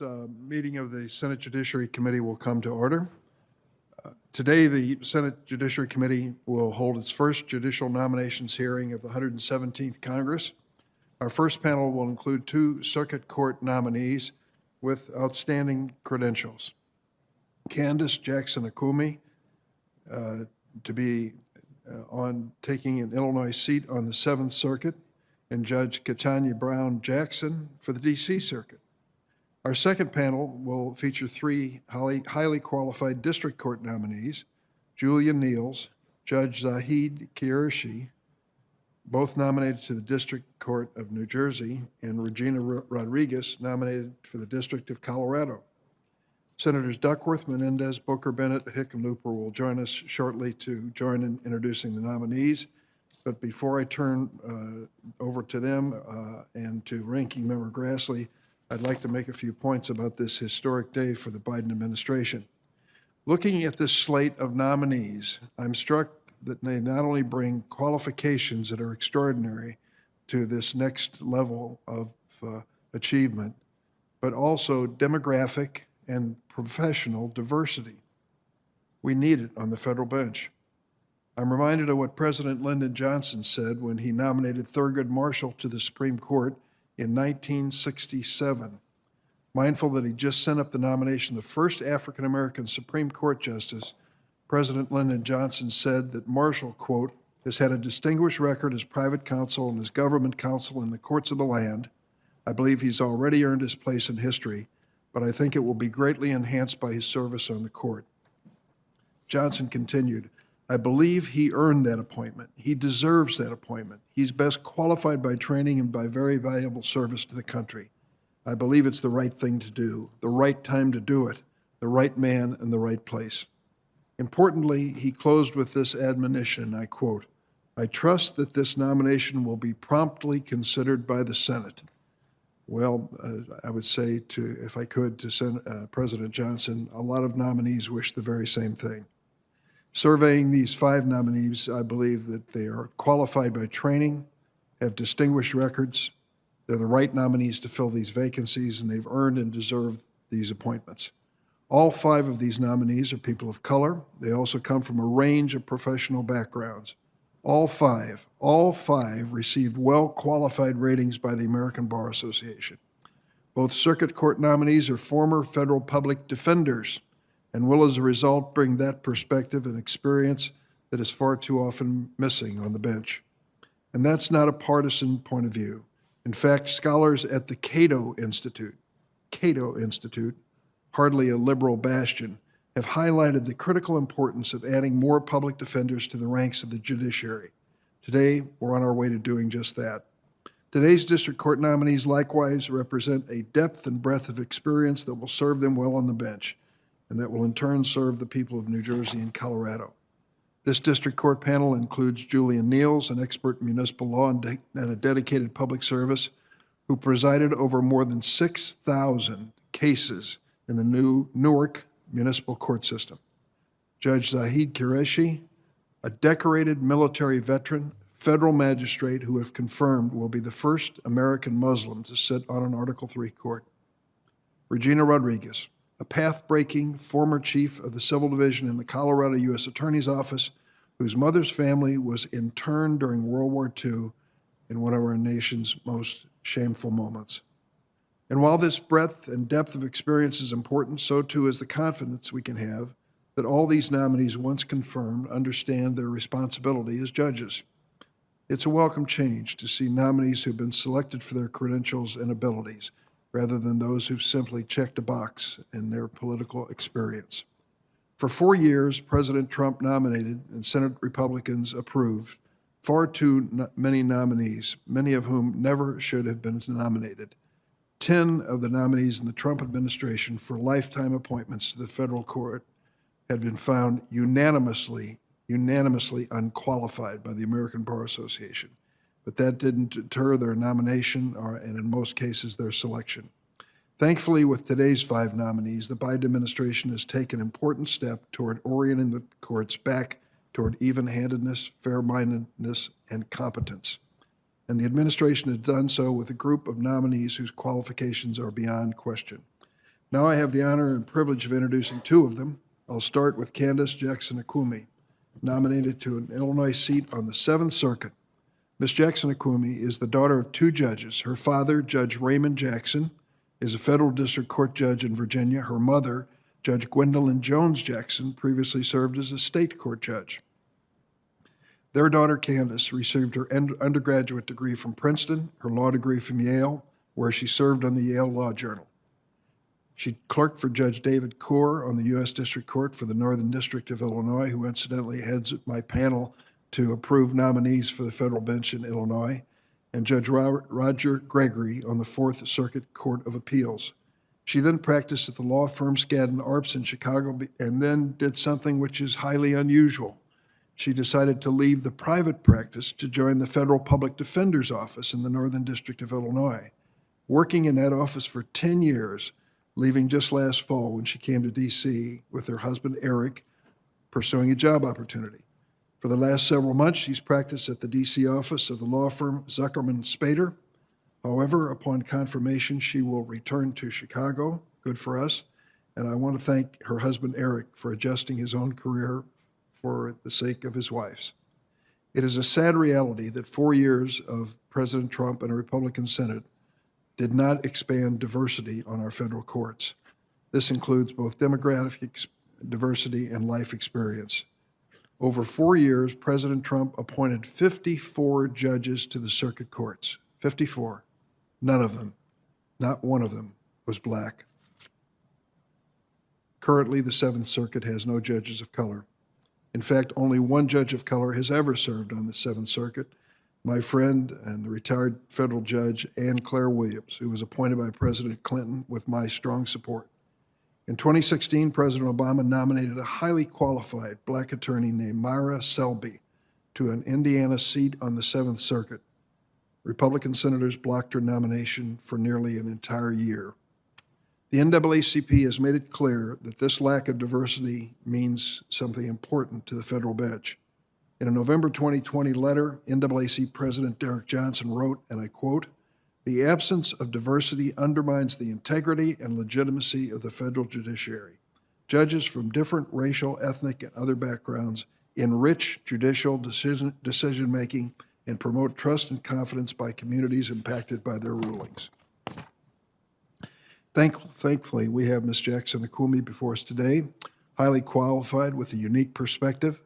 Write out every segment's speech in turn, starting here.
Meeting of the Senate Judiciary Committee will come to order. Today, the Senate Judiciary Committee will hold its first judicial nominations hearing of the 117th Congress. Our first panel will include two circuit court nominees with outstanding credentials. Candace Jackson-Akumi, to be on taking an Illinois seat on the 7th Circuit, and Judge Katanya Brown Jackson for the D.C. Circuit. Our second panel will feature three highly qualified district court nominees, Julian Niels, Judge Zahid Kirishi, both nominated to the District Court of New Jersey, and Regina Rodriguez, nominated for the District of Colorado. Senators Duckworth, Menendez, Booker, Bennett, Hickenlooper will join us shortly to join in introducing the nominees. But before I turn over to them and to Ranking Member Grassley, I'd like to make a few points about this historic day for the Biden administration. Looking at this slate of nominees, I'm struck that they not only bring qualifications that are extraordinary to this next level of achievement, but also demographic and professional diversity. We need it on the federal bench. I'm reminded of what President Lyndon Johnson said when he nominated Thurgood Marshall to the Supreme Court in 1967. Mindful that he just sent up the nomination of the first African-American Supreme Court justice, President Lyndon Johnson said that Marshall, quote, has had a distinguished record as private counsel and as government counsel in the courts of the land. I believe he's already earned his place in history, but I think it will be greatly enhanced by his service on the court. Johnson continued, I believe he earned that appointment. He deserves that appointment. He's best qualified by training and by very valuable service to the country. I believe it's the right thing to do, the right time to do it, the right man in the right place. Importantly, he closed with this admonition, I quote, I trust that this nomination will be promptly considered by the Senate. Well, I would say, if I could, to President Johnson, a lot of nominees wish the very same thing. Surveying these five nominees, I believe that they are qualified by training, have distinguished records, they're the right nominees to fill these vacancies, and they've earned and deserved these appointments. All five of these nominees are people of color. They also come from a range of professional backgrounds. All five received well-qualified ratings by the American Bar Association. Both circuit court nominees are former federal public defenders and will, as a result, bring that perspective and experience that is far too often missing on the bench. And that's not a partisan point of view. In fact, scholars at the Cato Institute, hardly a liberal bastion, have highlighted the critical importance of adding more public defenders to the ranks of the judiciary. Today, we're on our way to doing just that. Today's district court nominees likewise represent a depth and breadth of experience that will serve them well on the bench, and that will in turn serve the people of New Jersey and Colorado. This district court panel includes Julian Niels, an expert in municipal law and a dedicated public service, who presided over more than 6,000 cases in the Newark municipal court system. Judge Zahid Kirishi, a decorated military veteran, federal magistrate who, if confirmed, will be the first American Muslim to sit on an Article III court. Regina Rodriguez, a path-breaking former chief of the Civil Division in the Colorado U.S. Attorney's Office, whose mother's family was interned during World War II in one of our nation's most shameful moments. And while this breadth and depth of experience is important, so too is the confidence we can have that all these nominees, once confirmed, understand their responsibility as judges. It's a welcome change to see nominees who've been selected for their credentials and abilities, rather than those who've simply checked a box in their political experience. For 4 years, President Trump nominated and Senate Republicans approved far too many nominees, many of whom never should have been nominated. 10 of the nominees in the Trump administration for lifetime appointments to the federal court had been found unanimously unqualified by the American Bar Association. But that didn't deter their nomination and in most cases their selection. Thankfully, with today's five nominees, the Biden administration has taken an important step toward orienting the courts back toward even-handedness, fair-mindedness, and competence. And the administration has done so with a group of nominees whose qualifications are beyond question. Now I have the honor and privilege of introducing two of them. I'll start with Candace Jackson-Akumi, nominated to an Illinois seat on the 7th Circuit. Ms. Jackson-Akumi is the daughter of two judges. Her father, Judge Raymond Jackson, is a federal district court judge in Virginia. Her mother, Judge Gwendolyn Jones Jackson, previously served as a state court judge. Their daughter, Candace, received her undergraduate degree from Princeton, her law degree from Yale, where she served on the Yale Law Journal. She clerked for Judge David Coor on the U.S. District Court for the Northern District of Illinois, who incidentally heads my panel to approve nominees for the federal bench in Illinois, and Judge Roger Gregory on the 4th Circuit Court of Appeals. She then practiced at the law firm Skadden Arps in Chicago and then did something which is highly unusual. She decided to leave the private practice to join the Federal Public Defender's Office in the Northern District of Illinois, working in that office for 10 years, leaving just last fall when she came to D.C. with her husband, Eric, pursuing a job opportunity. For the last several months, she's practiced at the D.C. office of the law firm Zuckerman Spader. However, upon confirmation, she will return to Chicago. Good for us. And I want to thank her husband, Eric, for adjusting his own career for the sake of his wife's. It is a sad reality that 4 years of President Trump and a Republican Senate did not expand diversity on our federal courts. This includes both demographic diversity and life experience. Over 4 years, President Trump appointed 54 judges to the circuit courts. 54. None of them, not one of them, was black. Currently, the 7th Circuit has no judges of color. In fact, only one judge of color has ever served on the 7th Circuit, my friend and the retired federal judge Ann Claire Williams, who was appointed by President Clinton with my strong support. In 2016, President Obama nominated a highly qualified black attorney named Myra Selby to an Indiana seat on the 7th Circuit. Republican senators blocked her nomination for nearly an entire year. The NAACP has made it clear that this lack of diversity means something important to the federal bench. In a November 2020 letter, NAACP President Derek Johnson wrote, and I quote, "The absence of diversity undermines the integrity and legitimacy of the federal judiciary. Judges from different racial, ethnic, and other backgrounds enrich judicial decision-making and promote trust and confidence by communities impacted by their rulings." Thankfully, we have Ms. Jackson-Akumi before us today, highly qualified with a unique perspective,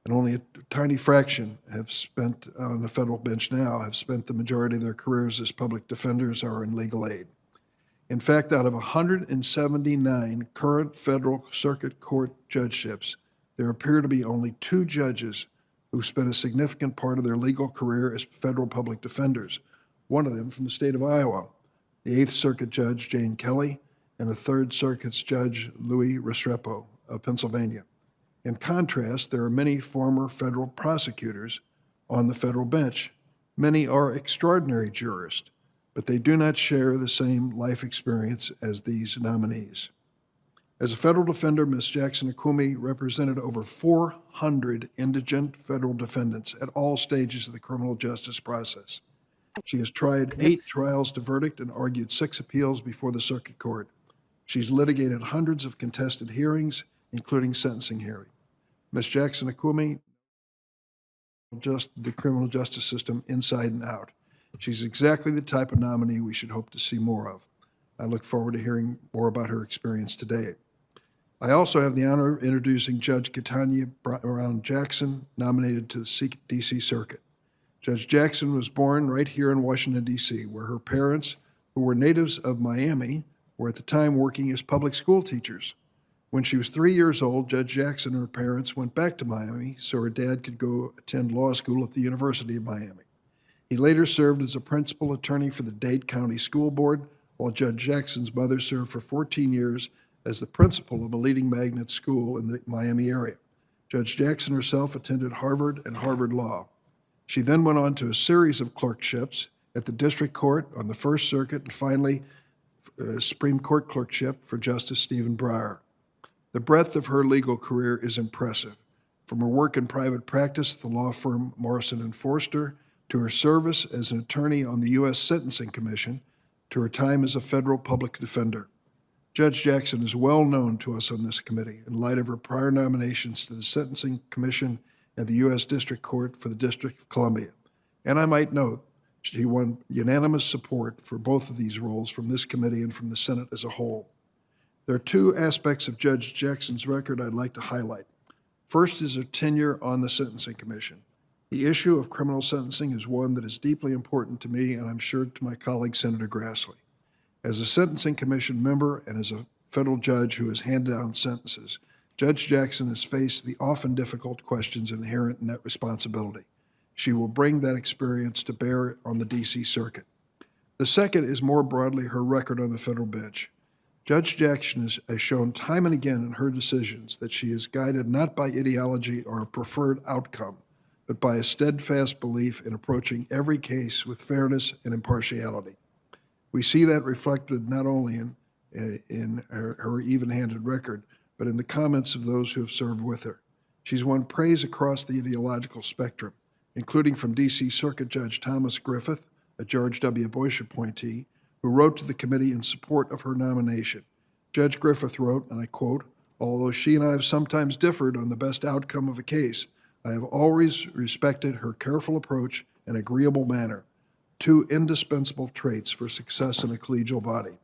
and only a tiny fraction have spent on the federal bench now, have spent the majority of their careers as public defenders or in legal aid. In fact, out of 179 current federal circuit court judgeships, there appear to be only 2 judges who spent a significant part of their legal career as federal public defenders, one of them from the state of Iowa, the 8th Circuit Judge Jane Kelly, and the 3rd Circuit's Judge Louis Restrepo of Pennsylvania. In contrast, there are many former federal prosecutors on the federal bench. Many are extraordinary jurists, but they do not share the same life experience as these nominees. As a federal defender, Ms. Jackson-Akumi represented over 400 indigent federal defendants at all stages of the criminal justice process. She has tried 8 trials to verdict and argued 6 appeals before the circuit court. She's litigated hundreds of contested hearings, including sentencing hearings. Ms. Jackson-Akumi knows the criminal justice system inside and out. She's exactly the type of nominee we should hope to see more of. I look forward to hearing more about her experience today. I also have the honor of introducing Judge Katanya Brown Jackson, nominated to the D.C. Circuit. Judge Jackson was born right here in Washington, D.C., where her parents, who were natives of Miami, were at the time working as public school teachers. When she was 3 years old, Judge Jackson and her parents went back to Miami so her dad could go attend law school at the University of Miami. He later served as a principal attorney for the Dade County School Board, while Judge Jackson's mother served for 14 years as the principal of a leading magnet school in the Miami area. Judge Jackson herself attended Harvard and Harvard Law. She then went on to a series of clerkships at the District Court, on the First Circuit, and finally, Supreme Court clerkship for Justice Stephen Breyer. The breadth of her legal career is impressive, from her work in private practice at the law firm Morrison & Forster, to her service as an attorney on the U.S. Sentencing Commission, to her time as a federal public defender. Judge Jackson is well known to us on this committee in light of her prior nominations to the Sentencing Commission and the U.S. District Court for the District of Columbia. And I might note, she won unanimous support for both of these roles from this committee and from the Senate as a whole. There are two aspects of Judge Jackson's record I'd like to highlight. First is her tenure on the Sentencing Commission. The issue of criminal sentencing is one that is deeply important to me, and I'm sure to my colleague, Senator Grassley. As a Sentencing Commission member and as a federal judge who has handed down sentences, Judge Jackson has faced the often difficult questions inherent in that responsibility. She will bring that experience to bear on the D.C. Circuit. The second is more broadly her record on the federal bench. Judge Jackson has shown time and again in her decisions that she is guided not by ideology or a preferred outcome, but by a steadfast belief in approaching every case with fairness and impartiality. We see that reflected not only in her even-handed record, but in the comments of those who have served with her. She's won praise across the ideological spectrum, including from D.C. Circuit Judge Thomas Griffith, a George W. Bush appointee, who wrote to the committee in support of her nomination. Judge Griffith wrote, and I quote, "Although she and I have sometimes differed on the best outcome of a case, I have always respected her careful approach and agreeable manner, two indispensable traits for success in a collegial body."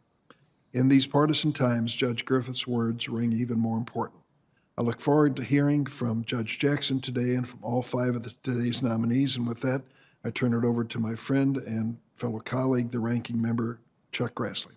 In these partisan times, Judge Griffith's words ring even more important. I look forward to hearing from Judge Jackson today and from all five of today's nominees. And with that, I turn it over to my friend and fellow colleague, the ranking member, Chuck Grassley.